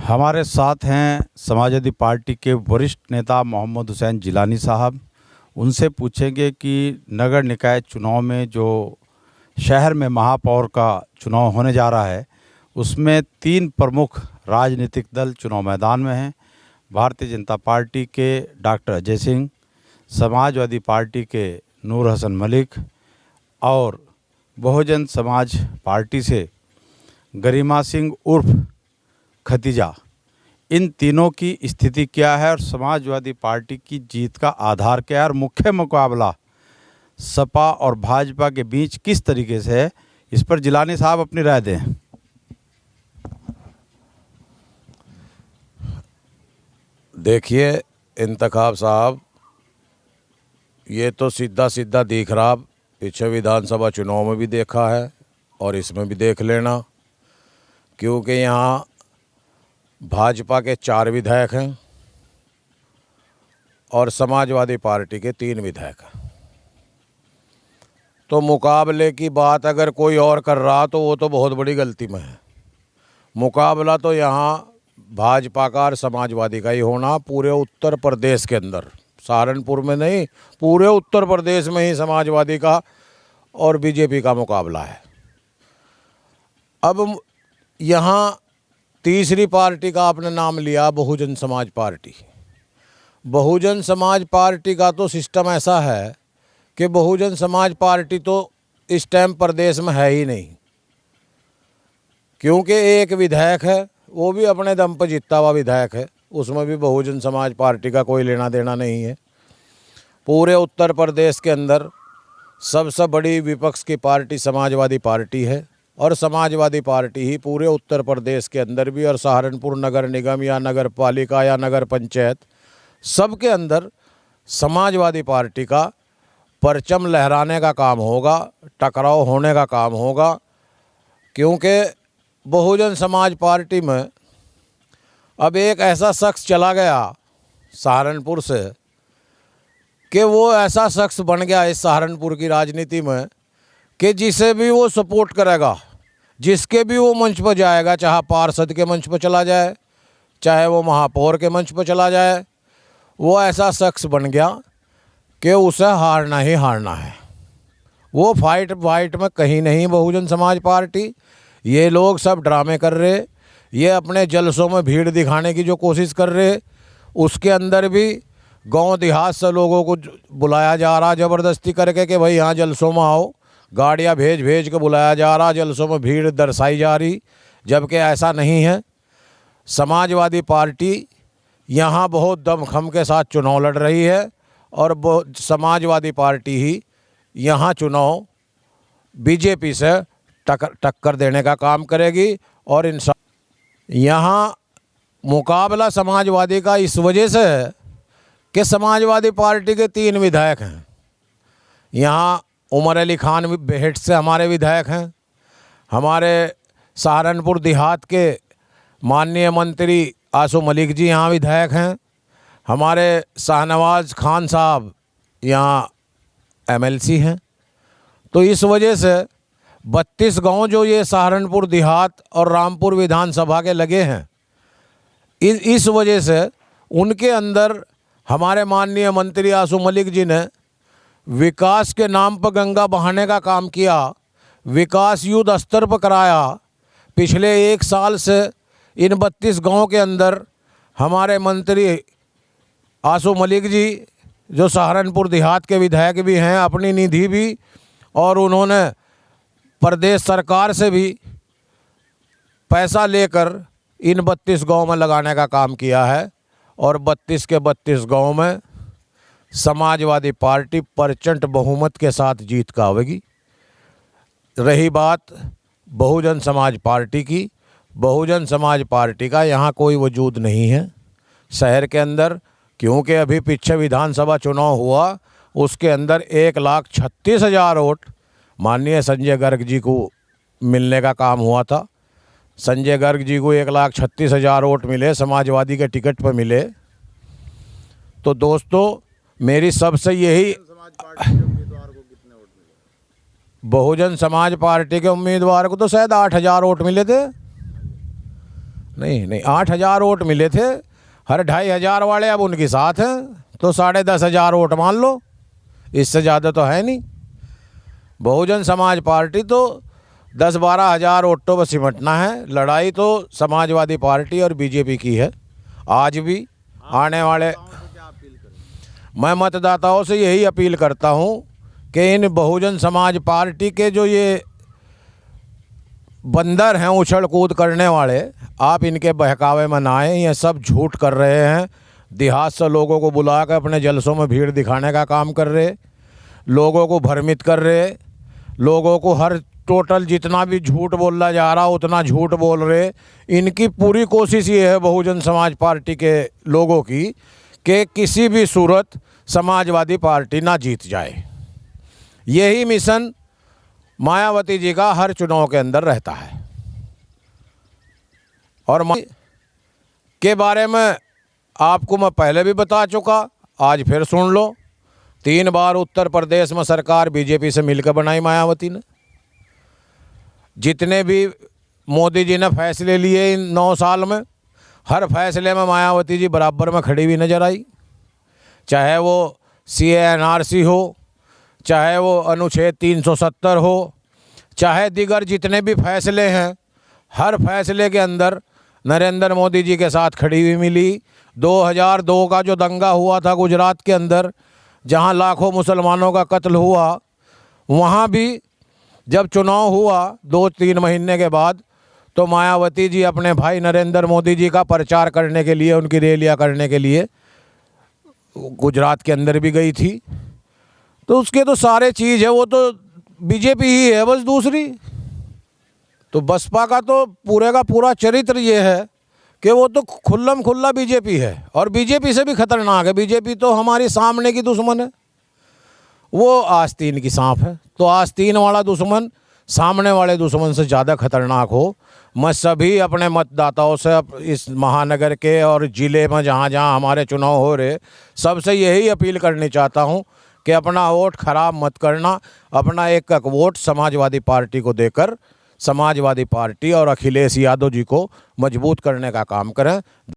हमारे साथ हैं समाजवादी पार्टी के वरिष्ठ नेता मोहम्मद हुसैन जिलानी साहब। उनसे पूछेंगे कि नगर निकाय चुनाव में जो शहर में महापौर का चुनाव होने जा रहा है, उसमें 3 प्रमुख राजनीतिक दल चुनाव मैदान में हैं। भारतीय जनता पार्टी के डॉक्टर अजय सिंह, समाजवादी पार्टी के नूर हसन मलिक और बहुजन समाज पार्टी से गरिमा सिंह उर्फ खतीजा। इन तीनों की स्थिति क्या है और समाजवादी पार्टी की जीत का आधार क्या है और मुख्य मुकाबला सपा और भाजपा के बीच किस तरीके से है, इस पर जिलानी साहब अपनी राय दें। देखिए इंतखाब साहब, ये तो सीधा सीधा दिख रहा, पीछे विधानसभा चुनाव में भी देखा है और इसमें भी देख लेना, क्योंकि यहाँ भाजपा के 4 विधायक हैं और समाजवादी पार्टी के 3 विधायक हैं। तो मुकाबले की बात अगर कोई और कर रहा तो वो तो बहुत बड़ी गलती में है। मुकाबला तो यहाँ भाजपा का और समाजवादी का ही होना पूरे उत्तर प्रदेश के अंदर, सहारनपुर में नहीं, पूरे उत्तर प्रदेश में ही समाजवादी का और बीजेपी का मुकाबला है। अब यहाँ तीसरी पार्टी का आपने नाम लिया, बहुजन समाज पार्टी। बहुजन समाज पार्टी का तो सिस्टम ऐसा है कि बहुजन समाज पार्टी तो इस टाइम प्रदेश में है ही नहीं, क्योंकि एक विधायक है, वो भी अपने दम पर जीता हुआ विधायक है, उसमें भी बहुजन समाज पार्टी का कोई लेना देना नहीं है। पूरे उत्तर प्रदेश के अंदर सबसे बड़ी विपक्ष की पार्टी समाजवादी पार्टी है और समाजवादी पार्टी ही पूरे उत्तर प्रदेश के अंदर भी और सहारनपुर नगर निगम या नगर पालिका या नगर पंचायत सब के अंदर समाजवादी पार्टी का परचम लहराने का काम होगा, टकराव होने का काम होगा। क्योंकि बहुजन समाज पार्टी में अब एक ऐसा शख्स चला गया सहारनपुर से कि वो ऐसा शख्स बन गया इस सहारनपुर की राजनीति में कि जिसे भी वो सपोर्ट करेगा, जिसके भी वो मंच पर जाएगा, चाहे पार्षद के मंच पर चला जाए, चाहे वो महापौर के मंच पर चला जाए, वो ऐसा शख्स बन गया कि उसे हारना ही हारना है। वो फाइट में कहीं नहीं बहुजन समाज पार्टी। ये लोग सब ड्रामे कर रहे, ये अपने जलसों में भीड़ दिखाने की जो कोशिश कर रहे, उसके अंदर भी गांव देहात से लोगों को बुलाया जा रहा ज़बरदस्ती करके कि भाई यहाँ जलसों में आओ, गाड़ियाँ भेज के बुलाया जा रहा, जलसों में भीड़ दर्शाई जा रही, जबकि ऐसा नहीं है। समाजवादी पार्टी यहाँ बहुत दमखम के साथ चुनाव लड़ रही है और समाजवादी पार्टी ही यहाँ चुनाव बीजेपी से टक्कर देने का काम करेगी। और यहाँ मुकाबला समाजवादी का इस वजह से है कि समाजवादी पार्टी के 3 विधायक हैं। यहाँ उमर अली खान बेहट से हमारे विधायक हैं, हमारे सहारनपुर देहात के माननीय मंत्री आसू मलिक जी यहाँ विधायक हैं, हमारे शाहनवाज खान साहब यहाँ एमएलसी हैं। तो इस वजह से 32 गांव जो ये सहारनपुर देहात और रामपुर विधानसभा के लगे हैं, इस वजह से उनके अंदर हमारे माननीय मंत्री आसू मलिक जी ने विकास के नाम पर गंगा बहाने का काम किया, विकास युद्ध स्तर पर कराया। पिछले 1 साल से इन 32 गांव के अंदर हमारे मंत्री आसू मलिक जी, जो सहारनपुर देहात के विधायक भी हैं, अपनी निधि भी और उन्होंने प्रदेश सरकार से भी पैसा लेकर इन 32 गांव में लगाने का काम किया है और 32 के 32 गांव में समाजवादी पार्टी प्रचंड बहुमत के साथ जीत का आवेगी। रही बात बहुजन समाज पार्टी की, बहुजन समाज पार्टी का यहाँ कोई वजूद नहीं है शहर के अंदर, क्योंकि अभी पीछे विधानसभा चुनाव हुआ, उसके अंदर 1,36,000 वोट माननीय संजय गर्ग जी को मिलने का काम हुआ था। संजय गर्ग जी को 1,36,000 वोट मिले, समाजवादी के टिकट पर मिले। तो दोस्तों मेरी सबसे यही, बहुजन समाज पार्टी के उम्मीदवार को तो शायद 8,000 वोट मिले थे। नहीं नहीं, 8,000 वोट मिले थे, हर 2,500 वाले अब उनके साथ हैं, तो 10,500 वोट मान लो, इससे ज़्यादा तो है नहीं। बहुजन समाज पार्टी तो 10-12 हज़ार वोटों पर सिमटना है। लड़ाई तो समाजवादी पार्टी और बीजेपी की है आज भी। आने वाले मैं मतदाताओं से यही अपील करता हूं कि इन बहुजन समाज पार्टी के जो ये बंदर हैं उछल कूद करने वाले, आप इनके बहकावे में ना आएं। ये सब झूठ कर रहे हैं, देहात से लोगों को बुला कर अपने जलसों में भीड़ दिखाने का काम कर रहे, लोगों को भ्रमित कर रहे, लोगों को हर टोटल जितना भी झूठ बोला जा रहा उतना झूठ बोल रहे। इनकी पूरी कोशिश ये है बहुजन समाज पार्टी के लोगों की कि किसी भी सूरत समाजवादी पार्टी ना जीत जाए। यही मिशन मायावती जी का हर चुनाव के अंदर रहता है। और के बारे में आपको मैं पहले भी बता चुका, आज फिर सुन लो। 3 बार उत्तर प्रदेश में सरकार बीजेपी से मिलकर बनाई मायावती ने। जितने भी मोदी जी ने फैसले लिए इन 9 साल में, हर फैसले में मायावती जी बराबर में खड़ी हुई नजर आई। चाहे वो CA/NRC हो, चाहे वो अनुच्छेद 370 हो, चाहे दीगर जितने भी फैसले हैं, हर फैसले के अंदर नरेंद्र मोदी जी के साथ खड़ी हुई मिली। 2002 का जो दंगा हुआ था गुजरात के अंदर, जहां लाखों मुसलमानों का कत्ल हुआ, वहां भी जब चुनाव हुआ 2-3 महीने के बाद, तो मायावती जी अपने भाई नरेंद्र मोदी जी का प्रचार करने के लिए, उनकी रैलियां करने के लिए गुजरात के अंदर भी गई थी। तो उसके तो सारे चीज़ है, वो तो बीजेपी ही है बस दूसरी। तो बसपा का तो पूरे का पूरा चरित्र ये है कि वो तो खुल्लम खुल्ला बीजेपी है, और बीजेपी से भी खतरनाक है। बीजेपी तो हमारी सामने की दुश्मन है, वो आस्तीन की सांप है। तो आस्तीन वाला दुश्मन सामने वाले दुश्मन से ज़्यादा खतरनाक हो। मैं सभी अपने मतदाताओं से इस महानगर के और ज़िले में जहाँ जहाँ हमारे चुनाव हो रहे, सबसे यही अपील करनी चाहता हूँ कि अपना वोट खराब मत करना। अपना एक वोट समाजवादी पार्टी को देकर समाजवादी पार्टी और अखिलेश यादव जी को मजबूत करने का काम करें।